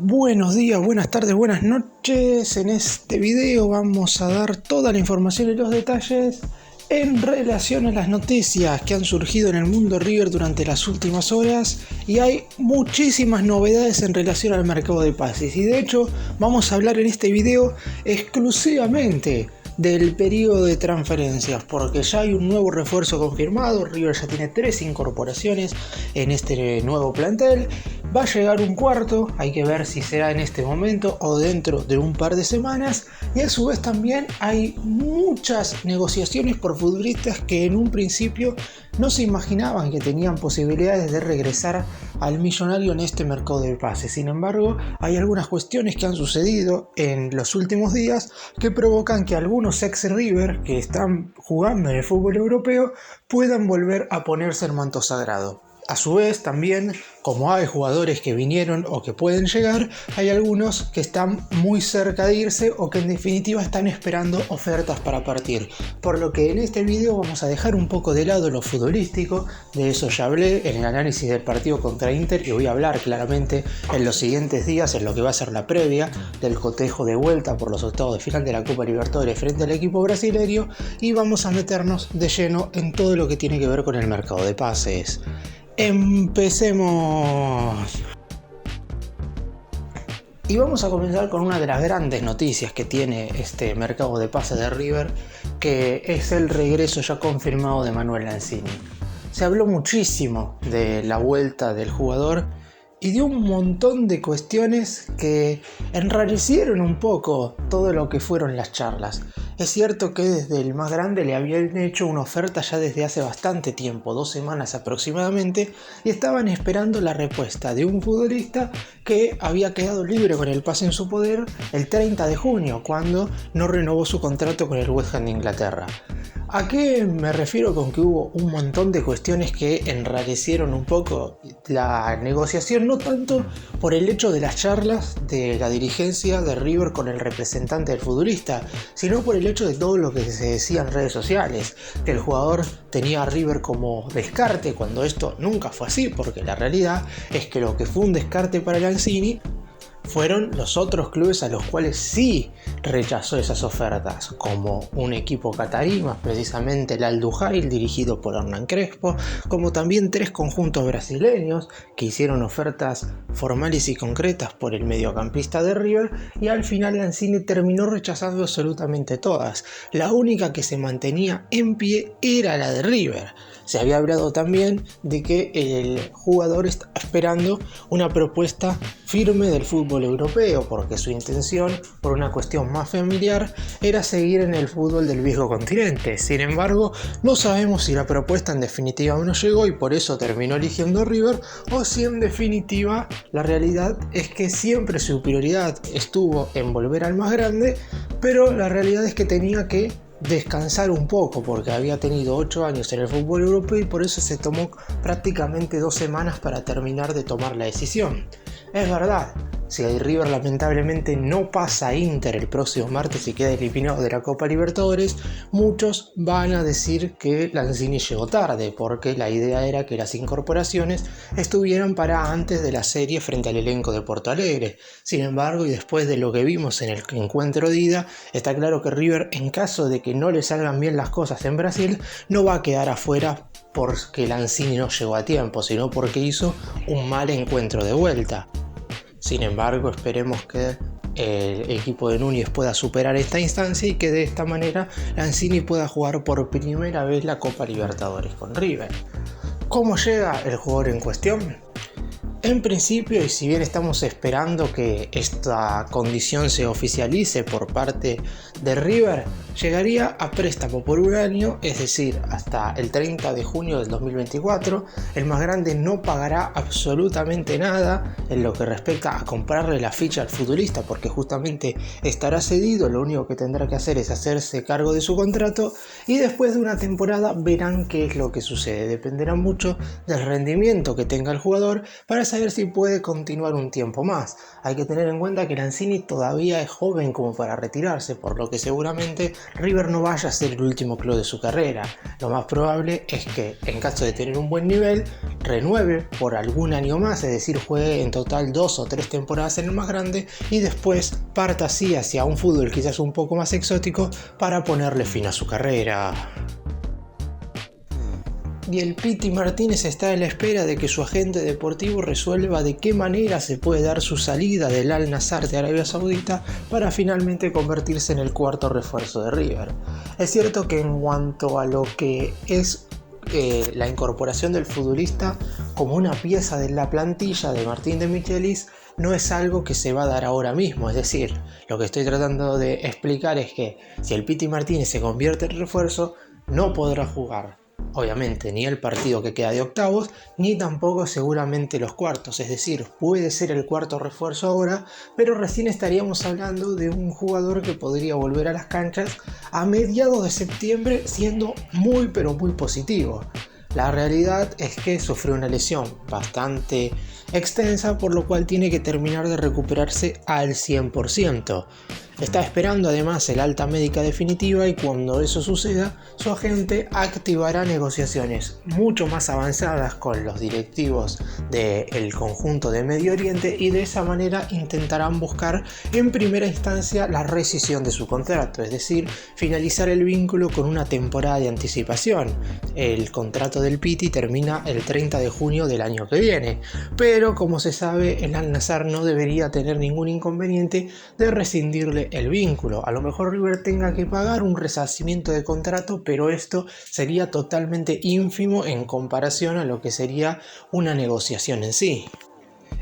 Buenos días, buenas tardes, buenas noches. En este video vamos a dar toda la información y los detalles en relación a las noticias que han surgido en el mundo River durante las últimas horas, y hay muchísimas novedades en relación al mercado de pases, y de hecho vamos a hablar en este video exclusivamente del periodo de transferencias, porque ya hay un nuevo refuerzo confirmado. River ya tiene 3 incorporaciones en este nuevo plantel. Va a llegar un cuarto, hay que ver si será en este momento o dentro de un par de semanas, y a su vez también hay muchas negociaciones por futbolistas que en un principio no se imaginaban que tenían posibilidades de regresar al millonario en este mercado de pases. Sin embargo, hay algunas cuestiones que han sucedido en los últimos días que provocan que algunos ex River que están jugando en el fútbol europeo puedan volver a ponerse el manto sagrado. A su vez también, como hay jugadores que vinieron o que pueden llegar, hay algunos que están muy cerca de irse o que en definitiva están esperando ofertas para partir. Por lo que en este video vamos a dejar un poco de lado lo futbolístico. De eso ya hablé en el análisis del partido contra Inter, y voy a hablar claramente en los siguientes días en lo que va a ser la previa del cotejo de vuelta por los octavos de final de la Copa Libertadores frente al equipo brasileño, y vamos a meternos de lleno en todo lo que tiene que ver con el mercado de pases. ¡Empecemos! Y vamos a comenzar con una de las grandes noticias que tiene este mercado de pases de River, que es el regreso ya confirmado de Manuel Lanzini. Se habló muchísimo de la vuelta del jugador y de un montón de cuestiones que enrarecieron un poco todo lo que fueron las charlas. Es cierto que desde el más grande le habían hecho una oferta ya desde hace bastante tiempo, 2 semanas aproximadamente, y estaban esperando la respuesta de un futbolista que había quedado libre con el pase en su poder el 30 de junio, cuando no renovó su contrato con el West Ham de Inglaterra. ¿A qué me refiero con que hubo un montón de cuestiones que enrarecieron un poco la negociación? No tanto por el hecho de las charlas de la dirigencia de River con el representante del futbolista, sino por el hecho de todo lo que se decía en redes sociales, que el jugador tenía a River como descarte, cuando esto nunca fue así, porque la realidad es que lo que fue un descarte para Lanzini fueron los otros clubes a los cuales sí rechazó esas ofertas, como un equipo catarí, más precisamente el Al Duhail dirigido por Hernán Crespo, como también 3 conjuntos brasileños que hicieron ofertas formales y concretas por el mediocampista de River, y al final Lanzini terminó rechazando absolutamente todas. La única que se mantenía en pie era la de River. Se había hablado también de que el jugador está esperando una propuesta firme del fútbol europeo, porque su intención, por una cuestión más familiar, era seguir en el fútbol del viejo continente. Sin embargo, no sabemos si la propuesta en definitiva no llegó y por eso terminó eligiendo River, o si en definitiva la realidad es que siempre su prioridad estuvo en volver al más grande, pero la realidad es que tenía que descansar un poco porque había tenido 8 años en el fútbol europeo, y por eso se tomó prácticamente 2 semanas para terminar de tomar la decisión. Es verdad, si el River lamentablemente no pasa a Inter el próximo martes y queda eliminado de la Copa Libertadores, muchos van a decir que Lanzini llegó tarde, porque la idea era que las incorporaciones estuvieran para antes de la serie frente al elenco de Porto Alegre. Sin embargo, y después de lo que vimos en el encuentro de ida, está claro que River, en caso de que no le salgan bien las cosas en Brasil, no va a quedar afuera porque Lanzini no llegó a tiempo, sino porque hizo un mal encuentro de vuelta. Sin embargo, esperemos que el equipo de Núñez pueda superar esta instancia y que de esta manera Lanzini pueda jugar por primera vez la Copa Libertadores con River. ¿Cómo llega el jugador en cuestión? En principio, y si bien estamos esperando que esta condición se oficialice por parte de River, llegaría a préstamo por un año, es decir, hasta el 30 de junio del 2024. El más grande no pagará absolutamente nada en lo que respecta a comprarle la ficha al futbolista, porque justamente estará cedido. Lo único que tendrá que hacer es hacerse cargo de su contrato, y después de una temporada verán qué es lo que sucede. Dependerá mucho del rendimiento que tenga el jugador para saber si puede continuar un tiempo más. Hay que tener en cuenta que Lanzini todavía es joven como para retirarse, por lo que seguramente River no vaya a ser el último club de su carrera. Lo más probable es que, en caso de tener un buen nivel, renueve por algún año más, es decir, juegue en total 2 o 3 temporadas en el más grande y después parta así hacia un fútbol quizás un poco más exótico para ponerle fin a su carrera. Y el Piti Martínez está en la espera de que su agente deportivo resuelva de qué manera se puede dar su salida del Al-Nassr de Arabia Saudita para finalmente convertirse en el cuarto refuerzo de River. Es cierto que en cuanto a lo que es la incorporación del futbolista como una pieza de la plantilla de Martín de Michelis no es algo que se va a dar ahora mismo, es decir, lo que estoy tratando de explicar es que si el Piti Martínez se convierte en refuerzo, no podrá jugar obviamente ni el partido que queda de octavos, ni tampoco seguramente los cuartos, es decir, puede ser el cuarto refuerzo ahora, pero recién estaríamos hablando de un jugador que podría volver a las canchas a mediados de septiembre siendo muy pero muy positivo. La realidad es que sufrió una lesión bastante extensa, por lo cual tiene que terminar de recuperarse al 100%. Está esperando además el alta médica definitiva y cuando eso suceda, su agente activará negociaciones mucho más avanzadas con los directivos del conjunto de Medio Oriente y de esa manera intentarán buscar en primera instancia la rescisión de su contrato, es decir, finalizar el vínculo con una temporada de anticipación. El contrato del Piti termina el 30 de junio del año que viene, pero como se sabe, el Al-Nassr no debería tener ningún inconveniente de rescindirle el vínculo. A lo mejor River tenga que pagar un resarcimiento de contrato, pero esto sería totalmente ínfimo en comparación a lo que sería una negociación en sí.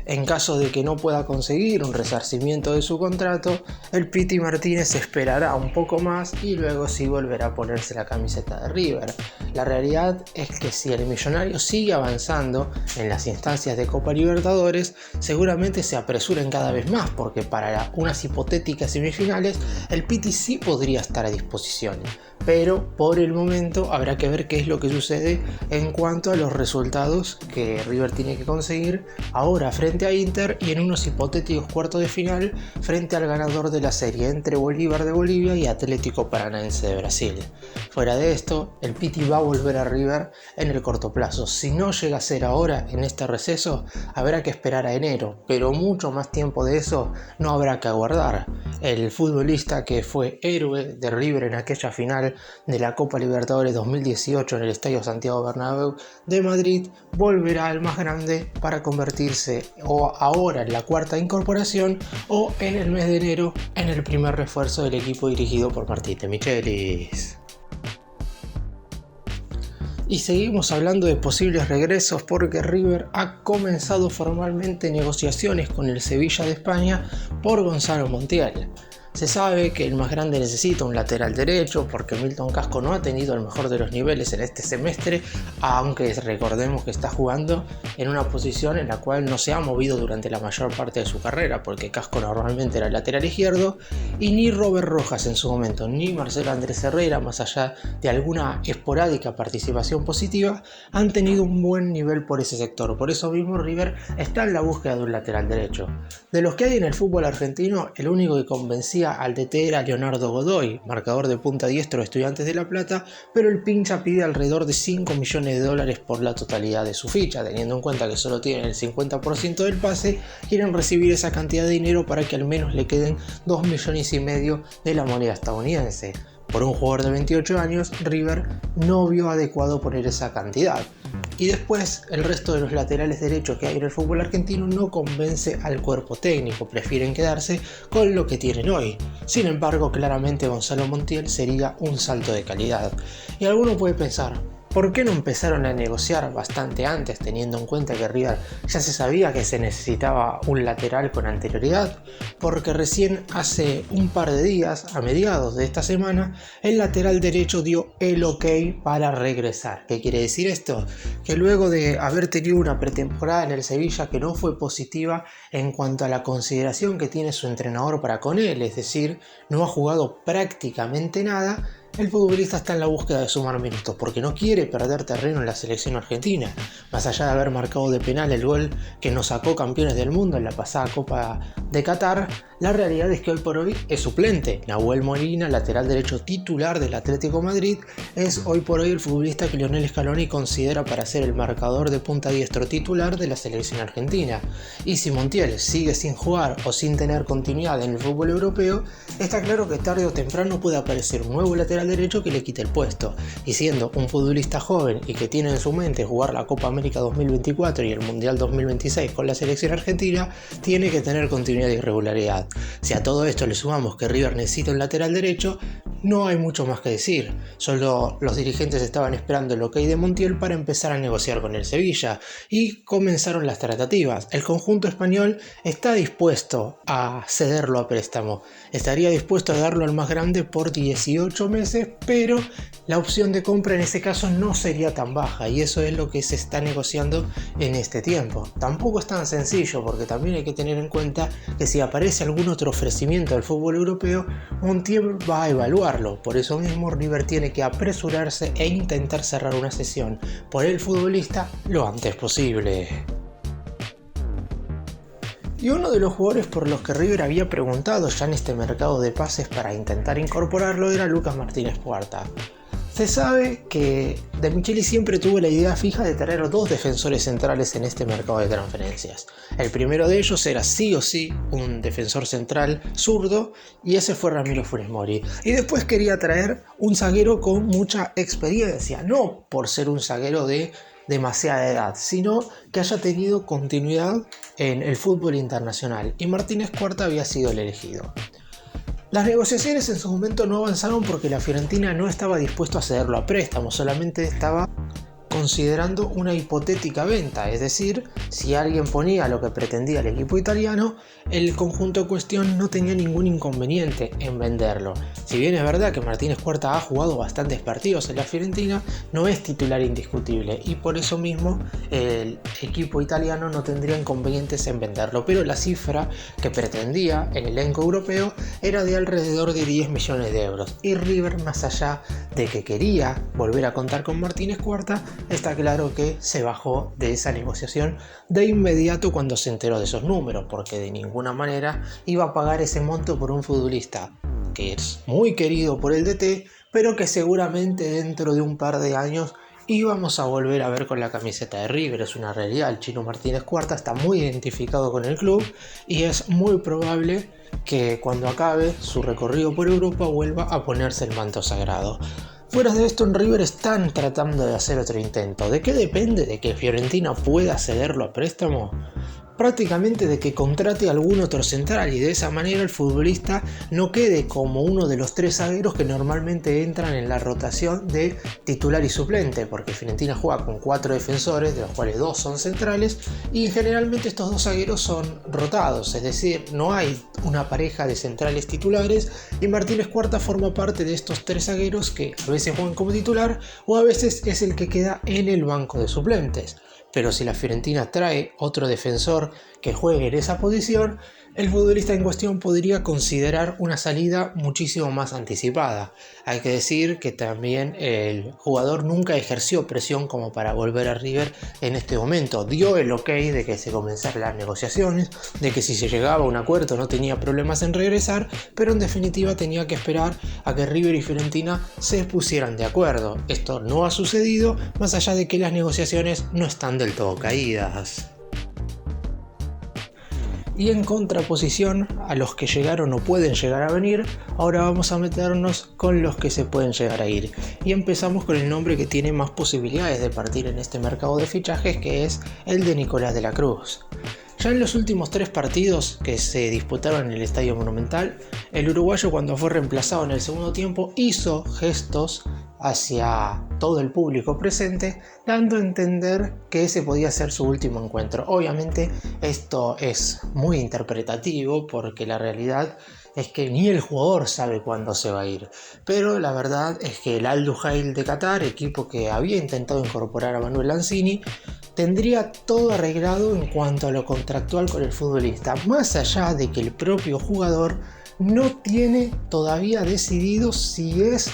En caso de que no pueda conseguir un resarcimiento de su contrato, el Piti Martínez esperará un poco más y luego sí volverá a ponerse la camiseta de River. La realidad es que si el millonario sigue avanzando en las instancias de Copa Libertadores, seguramente se apresuren cada vez más, porque para unas hipotéticas semifinales el Piti sí podría estar a disposición. Pero por el momento habrá que ver qué es lo que sucede en cuanto a los resultados que River tiene que conseguir ahora frente a Inter y en unos hipotéticos cuartos de final frente al ganador de la serie entre Bolívar de Bolivia y Atlético Paranaense de Brasil. Fuera de esto, el Piti va a volver a River en el corto plazo. Si no llega a ser ahora en este receso, habrá que esperar a enero, pero mucho más tiempo de eso no habrá que aguardar. El futbolista que fue héroe de River en aquella final de la Copa Libertadores 2018 en el Estadio Santiago Bernabéu de Madrid volverá al más grande para convertirse o ahora en la cuarta incorporación o en el mes de enero en el primer refuerzo del equipo dirigido por Martín de Michelis. Y seguimos hablando de posibles regresos porque River ha comenzado formalmente negociaciones con el Sevilla de España por Gonzalo Montiel. Se sabe que el más grande necesita un lateral derecho porque Milton Casco no ha tenido el mejor de los niveles en este semestre, aunque recordemos que está jugando en una posición en la cual no se ha movido durante la mayor parte de su carrera, porque Casco normalmente era el lateral izquierdo y ni Robert Rojas en su momento ni Marcelo Andrés Herrera, más allá de alguna esporádica participación positiva, han tenido un buen nivel por ese sector. Por eso mismo River está en la búsqueda de un lateral derecho. De los que hay en el fútbol argentino, el único que convencía al DT era Leonardo Godoy, marcador de punta diestro de Estudiantes de La Plata, pero el pincha pide alrededor de $5 millones por la totalidad de su ficha. Teniendo en cuenta que solo tienen el 50% del pase, quieren recibir esa cantidad de dinero para que al menos le queden $2,5 millones de la moneda estadounidense. Por un jugador de 28 años, River no vio adecuado poner esa cantidad. Y después, el resto de los laterales derechos que hay en el fútbol argentino no convence al cuerpo técnico, prefieren quedarse con lo que tienen hoy. Sin embargo, claramente Gonzalo Montiel sería un salto de calidad. Y alguno puede pensar, ¿por qué no empezaron a negociar bastante antes, teniendo en cuenta que River ya se sabía que se necesitaba un lateral con anterioridad? Porque recién hace un par de días, a mediados de esta semana, el lateral derecho dio el ok para regresar. ¿Qué quiere decir esto? Que luego de haber tenido una pretemporada en el Sevilla que no fue positiva en cuanto a la consideración que tiene su entrenador para con él, es decir, no ha jugado prácticamente nada, el futbolista está en la búsqueda de sumar minutos porque no quiere perder terreno en la selección argentina. Más allá de haber marcado de penal el gol que nos sacó campeones del mundo en la pasada Copa de Qatar, La realidad es que hoy por hoy es suplente. Nahuel Molina, lateral derecho titular del Atlético Madrid, es hoy por hoy el futbolista que Lionel Scaloni considera para ser el marcador de punta diestro titular de la selección argentina. Y si Montiel sigue sin jugar o sin tener continuidad en el fútbol europeo, está claro que tarde o temprano puede aparecer un nuevo lateral derecho que le quite el puesto. Y siendo un futbolista joven y que tiene en su mente jugar la Copa América 2024 y el Mundial 2026 con la selección argentina, tiene que tener continuidad y regularidad. Si a todo esto le sumamos que River necesita un lateral derecho, no hay mucho más que decir. Solo los dirigentes estaban esperando el ok de Montiel para empezar a negociar con el Sevilla y comenzaron las tratativas. El conjunto español está dispuesto a cederlo a préstamo. Estaría dispuesto a darlo al más grande por 18 meses, pero la opción de compra en ese caso no sería tan baja y eso es lo que se está negociando en este tiempo. Tampoco es tan sencillo porque también hay que tener en cuenta que si aparece algún otro ofrecimiento del fútbol europeo, Montiel va a evaluarlo. Por eso mismo River tiene que apresurarse e intentar cerrar una sesión por el futbolista lo antes posible. Y uno de los jugadores por los que River había preguntado ya en este mercado de pases para intentar incorporarlo era Lucas Martínez Cuarta. Se sabe que De Micheli siempre tuvo la idea fija de traer dos defensores centrales en este mercado de transferencias. El primero de ellos era sí o sí un defensor central zurdo y ese fue Ramiro Funes Mori. Y después quería traer un zaguero con mucha experiencia, no por ser un zaguero de demasiada edad, sino que haya tenido continuidad en el fútbol internacional. Y Martínez Cuarta había sido el elegido. Las negociaciones en su momento no avanzaron porque la Fiorentina no estaba dispuesto a cederlo a préstamo, solamente estaba considerando una hipotética venta, es decir, si alguien ponía lo que pretendía el equipo italiano, el conjunto en cuestión no tenía ningún inconveniente en venderlo. Si bien es verdad que Martínez Cuarta ha jugado bastantes partidos en la Fiorentina, no es titular indiscutible y por eso mismo el equipo italiano no tendría inconvenientes en venderlo, pero la cifra que pretendía el elenco europeo era de alrededor de 10 millones de euros y River, más allá de que quería volver a contar con Martínez Cuarta, está claro que se bajó de esa negociación de inmediato cuando se enteró de esos números, porque de ninguna manera iba a pagar ese monto por un futbolista que es muy querido por el DT, pero que seguramente dentro de un par de años íbamos a volver a ver con la camiseta de River. Es una realidad, el chino Martínez Cuarta está muy identificado con el club y es muy probable que cuando acabe su recorrido por Europa vuelva a ponerse el manto sagrado. Fuera de esto, en River están tratando de hacer otro intento. ¿De qué depende de que Fiorentina pueda cederlo a préstamo? Prácticamente de que contrate algún otro central y de esa manera el futbolista no quede como uno de los tres zagueros que normalmente entran en la rotación de titular y suplente, porque Fiorentina juega con 4 defensores, de los cuales 2 son centrales y generalmente estos 2 zagueros son rotados, es decir, no hay una pareja de centrales titulares y Martínez Cuarta forma parte de estos 3 zagueros que a veces juegan como titular o a veces es el que queda en el banco de suplentes. Pero si la Fiorentina trae otro defensor que juegue en esa posición, el futbolista en cuestión podría considerar una salida muchísimo más anticipada. Hay que decir que también el jugador nunca ejerció presión como para volver a River en este momento. Dio el ok de que se comenzaran las negociaciones, de que si se llegaba a un acuerdo no tenía problemas en regresar, pero en definitiva tenía que esperar a que River y Fiorentina se pusieran de acuerdo. Esto no ha sucedido, más allá de que las negociaciones no están del todo caídas. Y en contraposición a los que llegaron o pueden llegar a venir, ahora vamos a meternos con los que se pueden llegar a ir. Y empezamos con el nombre que tiene más posibilidades de partir en este mercado de fichajes, que es el de Nicolás de la Cruz. Ya en los últimos 3 partidos que se disputaron en el Estadio Monumental, el uruguayo, cuando fue reemplazado en el segundo tiempo, hizo gestos hacia todo el público presente, dando a entender que ese podía ser su último encuentro. Obviamente esto es muy interpretativo porque la realidad es que ni el jugador sabe cuándo se va a ir, pero la verdad es que el Al Duhail de Qatar, equipo que había intentado incorporar a Manuel Lanzini, tendría todo arreglado en cuanto a lo contractual con el futbolista, más allá de que el propio jugador no tiene todavía decidido si es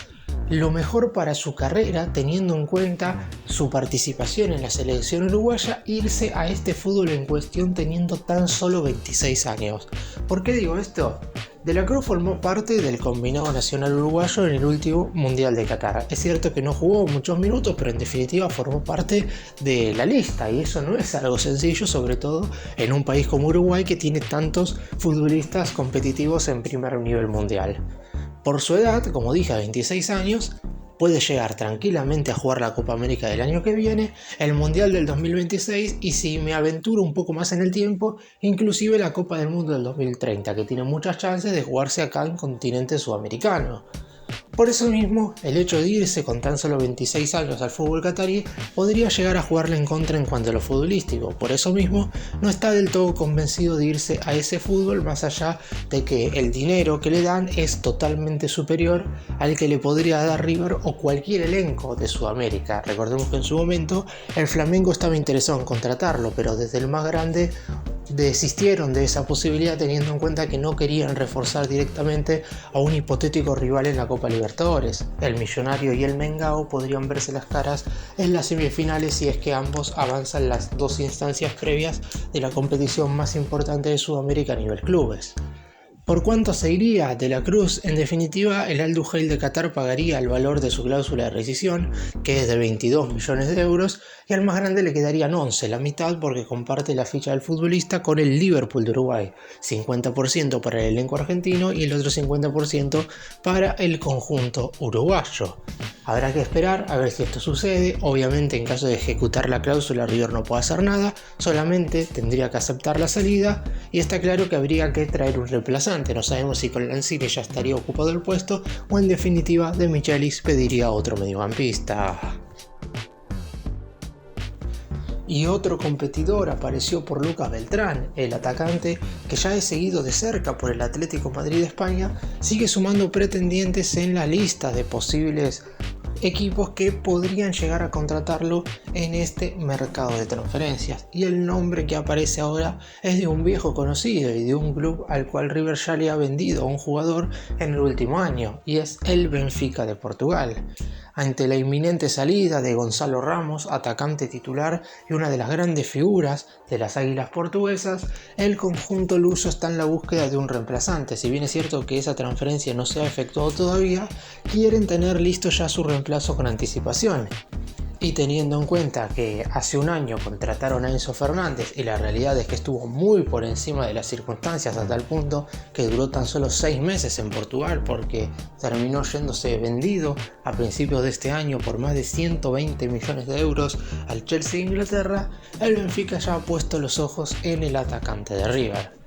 lo mejor para su carrera, teniendo en cuenta su participación en la selección uruguaya, irse a este fútbol en cuestión teniendo tan solo 26 años. ¿Por qué digo esto? De la Cruz formó parte del combinado nacional uruguayo en el último Mundial de Qatar. Es cierto que no jugó muchos minutos, pero en definitiva formó parte de la lista, y eso no es algo sencillo, sobre todo en un país como Uruguay que tiene tantos futbolistas competitivos en primer nivel mundial. Por su edad, como dije, a 26 años, puede llegar tranquilamente a jugar la Copa América del año que viene, el Mundial del 2026 y, si me aventuro un poco más en el tiempo, inclusive la Copa del Mundo del 2030, que tiene muchas chances de jugarse acá en continente sudamericano. Por eso mismo, el hecho de irse con tan solo 26 años al fútbol catarí podría llegar a jugarle en contra en cuanto a lo futbolístico. Por eso mismo, no está del todo convencido de irse a ese fútbol, más allá de que el dinero que le dan es totalmente superior al que le podría dar River o cualquier elenco de Sudamérica. Recordemos que en su momento el Flamengo estaba interesado en contratarlo, pero desde el más grande desistieron de esa posibilidad, teniendo en cuenta que no querían reforzar directamente a un hipotético rival en la Copa Libertadores. El Millonario y el Mengao podrían verse las caras en las semifinales si es que ambos avanzan las dos instancias previas de la competición más importante de Sudamérica a nivel clubes. ¿Por cuánto se iría De la Cruz? En definitiva, el Al Duhail de Qatar pagaría el valor de su cláusula de rescisión, que es de 22 millones de euros, y al más grande le quedarían 11, la mitad porque comparte la ficha del futbolista con el Liverpool de Uruguay, 50% para el elenco argentino y el otro 50% para el conjunto uruguayo. Habrá que esperar a ver si esto sucede. Obviamente, en caso de ejecutar la cláusula, River no puede hacer nada, solamente tendría que aceptar la salida, y está claro que habría que traer un reemplazante. No sabemos si con Lanzini ya estaría ocupado el puesto o en definitiva De Michelis pediría otro mediocampista. Y otro competidor apareció por Lucas Beltrán, el atacante que ya es seguido de cerca por el Atlético Madrid de España, sigue sumando pretendientes en la lista de posibles equipos que podrían llegar a contratarlo en este mercado de transferencias. Y el nombre que aparece ahora es de un viejo conocido y de un club al cual River ya le ha vendido a un jugador en el último año, y es el Benfica de Portugal. Ante la inminente salida de Gonzalo Ramos, atacante titular y una de las grandes figuras de las Águilas portuguesas, el conjunto luso está en la búsqueda de un reemplazante. Si bien es cierto que esa transferencia no se ha efectuado todavía, quieren tener listo ya su reemplazo con anticipación. Y teniendo en cuenta que hace un año contrataron a Enzo Fernández y la realidad es que estuvo muy por encima de las circunstancias, a tal punto que duró tan solo 6 meses en Portugal, porque terminó yéndose vendido a principios de este año por más de 120 millones de euros al Chelsea de Inglaterra, el Benfica ya ha puesto los ojos en el atacante de River.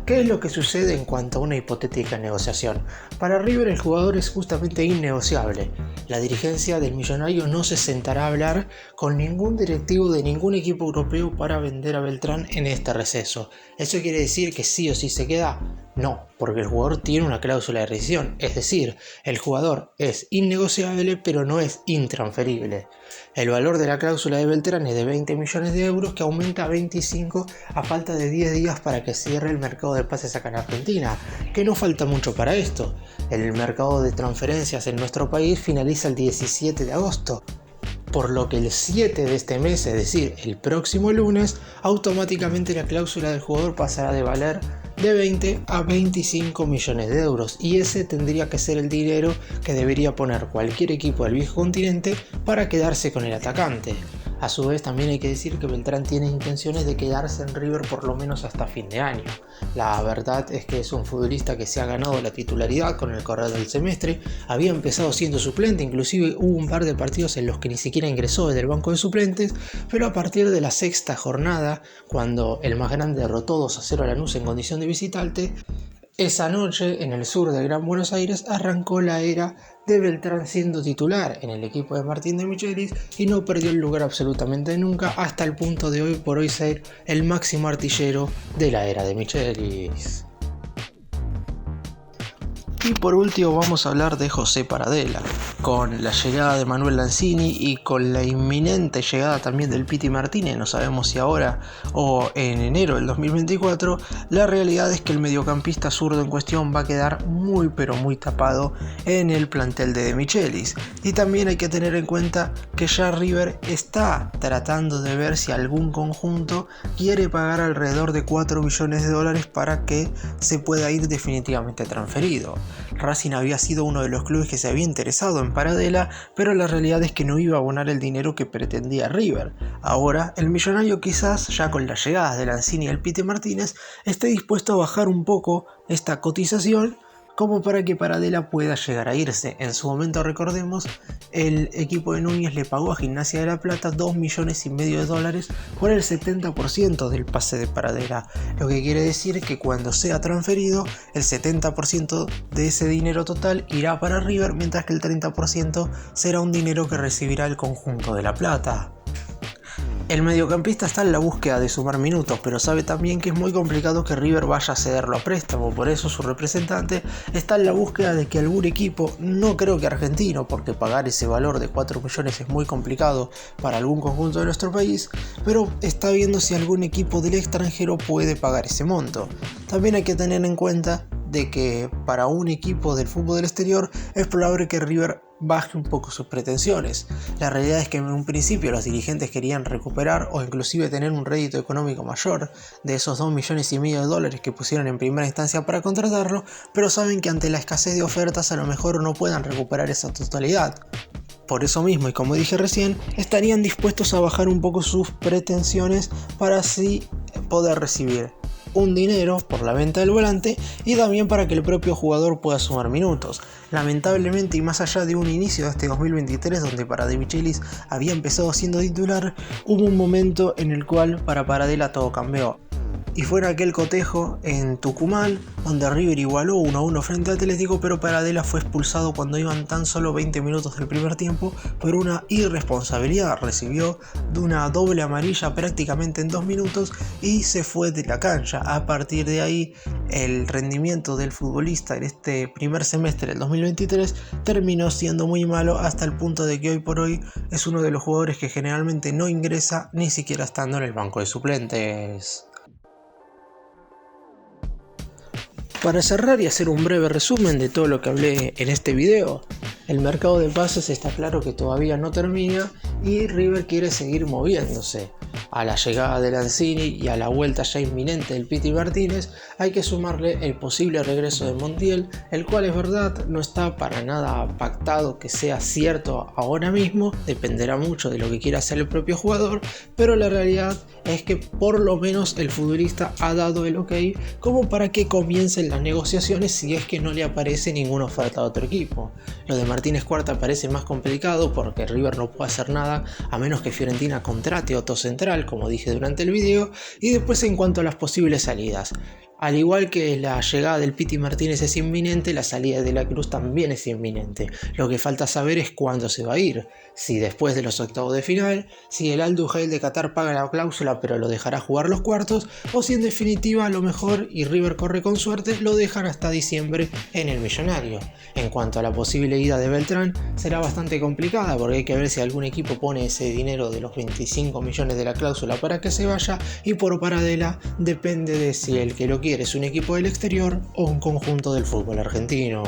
¿Qué es lo que sucede en cuanto a una hipotética negociación? Para River el jugador es justamente innegociable. La dirigencia del Millonario no se sentará a hablar con ningún directivo de ningún equipo europeo para vender a Beltrán en este receso. ¿Eso quiere decir que sí o sí se queda? No, porque el jugador tiene una cláusula de rescisión, es decir, el jugador es innegociable pero no es intransferible. El valor de la cláusula de Beltrán es de 20 millones de euros, que aumenta a 25 a falta de 10 días para que cierre el mercado de pases acá en Argentina, que no falta mucho para esto. El mercado de transferencias en nuestro país finaliza el 17 de agosto. Por lo que el 7 de este mes, es decir, el próximo lunes, automáticamente la cláusula del jugador pasará de valer de 20 a 25 millones de euros, y ese tendría que ser el dinero que debería poner cualquier equipo del viejo continente para quedarse con el atacante. A su vez, también hay que decir que Beltrán tiene intenciones de quedarse en River por lo menos hasta fin de año. La verdad es que es un futbolista que se ha ganado la titularidad con el correr del semestre. Había empezado siendo suplente, inclusive hubo un par de partidos en los que ni siquiera ingresó desde el banco de suplentes, pero a partir de la sexta jornada, cuando el más grande derrotó 2-0 a Lanús en condición de visitante, esa noche, en el sur del Gran Buenos Aires, arrancó la era de Beltrán siendo titular en el equipo de Martín de Michelis y no perdió el lugar absolutamente nunca, hasta el punto de hoy por hoy ser el máximo artillero de la era de Michelis. Y por último vamos a hablar de José Paradela. Con la llegada de Manuel Lanzini y con la inminente llegada también del Piti Martínez, no sabemos si ahora o en enero del 2024, la realidad es que el mediocampista zurdo en cuestión va a quedar muy pero muy tapado en el plantel de Michelis. Y también hay que tener en cuenta que ya River está tratando de ver si algún conjunto quiere pagar alrededor de 4 millones de dólares para que se pueda ir definitivamente transferido. Racing había sido uno de los clubes que se había interesado en Paradela, pero la realidad es que no iba a abonar el dinero que pretendía River. Ahora, el millonario quizás, ya con las llegadas de Lanzini y el Piti Martínez, esté dispuesto a bajar un poco esta cotización como para que Paradela pueda llegar a irse. En su momento, recordemos, el equipo de Núñez le pagó a Gimnasia de La Plata 2,5 millones de dólares por el 70% del pase de Paradela, lo que quiere decir que cuando sea transferido, el 70% de ese dinero total irá para River, mientras que el 30% será un dinero que recibirá el conjunto de La Plata. El mediocampista está en la búsqueda de sumar minutos, pero sabe también que es muy complicado que River vaya a cederlo a préstamo, por eso su representante está en la búsqueda de que algún equipo, no creo que argentino, porque pagar ese valor de 4 millones es muy complicado para algún conjunto de nuestro país, pero está viendo si algún equipo del extranjero puede pagar ese monto. También hay que tener en cuenta de que para un equipo del fútbol del exterior es probable que River baje un poco sus pretensiones. La realidad es que en un principio los dirigentes querían recuperar o inclusive tener un rédito económico mayor de esos 2,5 millones de dólares que pusieron en primera instancia para contratarlo, pero saben que ante la escasez de ofertas a lo mejor no puedan recuperar esa totalidad. Por eso mismo, y como dije recién, estarían dispuestos a bajar un poco sus pretensiones para así poder recibir un dinero por la venta del volante y también para que el propio jugador pueda sumar minutos. Lamentablemente, y más allá de un inicio de este 2023 donde De Michelis había empezado siendo titular, hubo un momento en el cual para Paradela todo cambió. Y fue en aquel cotejo en Tucumán, donde River igualó 1-1 frente a Atlético, pero Paradela fue expulsado cuando iban tan solo 20 minutos del primer tiempo por una irresponsabilidad. Recibió de una doble amarilla prácticamente en 2 minutos y se fue de la cancha. A partir de ahí, el rendimiento del futbolista en este primer semestre del 2023 terminó siendo muy malo, hasta el punto de que hoy por hoy es uno de los jugadores que generalmente no ingresa ni siquiera estando en el banco de suplentes. Para cerrar y hacer un breve resumen de todo lo que hablé en este video, el mercado de pases está claro que todavía no termina y River quiere seguir moviéndose. A la llegada de Lanzini y a la vuelta ya inminente del Piti Martínez hay que sumarle el posible regreso de Montiel, el cual es verdad no está para nada pactado que sea cierto ahora mismo, dependerá mucho de lo que quiera hacer el propio jugador, pero la realidad es que por lo menos el futbolista ha dado el ok como para que comiencen las negociaciones si es que no le aparece ninguna oferta a otro equipo. Lo de Martínez Cuarta parece más complicado porque River no puede hacer nada a menos que Fiorentina contrate otro central, como dije durante el video. Y después, en cuanto a las posibles salidas, al igual que la llegada del Piti Martínez es inminente, la salida de la Cruz también es inminente. Lo que falta saber es cuándo se va a ir. Si después de los octavos de final, si el Al Duhail de Qatar paga la cláusula pero lo dejará jugar los cuartos, o si en definitiva a lo mejor, y River corre con suerte, lo dejan hasta diciembre en el Millonario. En cuanto a la posible ida de Beltrán, será bastante complicada porque hay que ver si algún equipo pone ese dinero de los 25 millones de la cláusula para que se vaya, y por Paradela depende de si el que lo quiere es un equipo del exterior o un conjunto del fútbol argentino.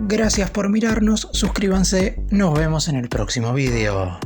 Gracias por mirarnos, suscríbanse, nos vemos en el próximo video.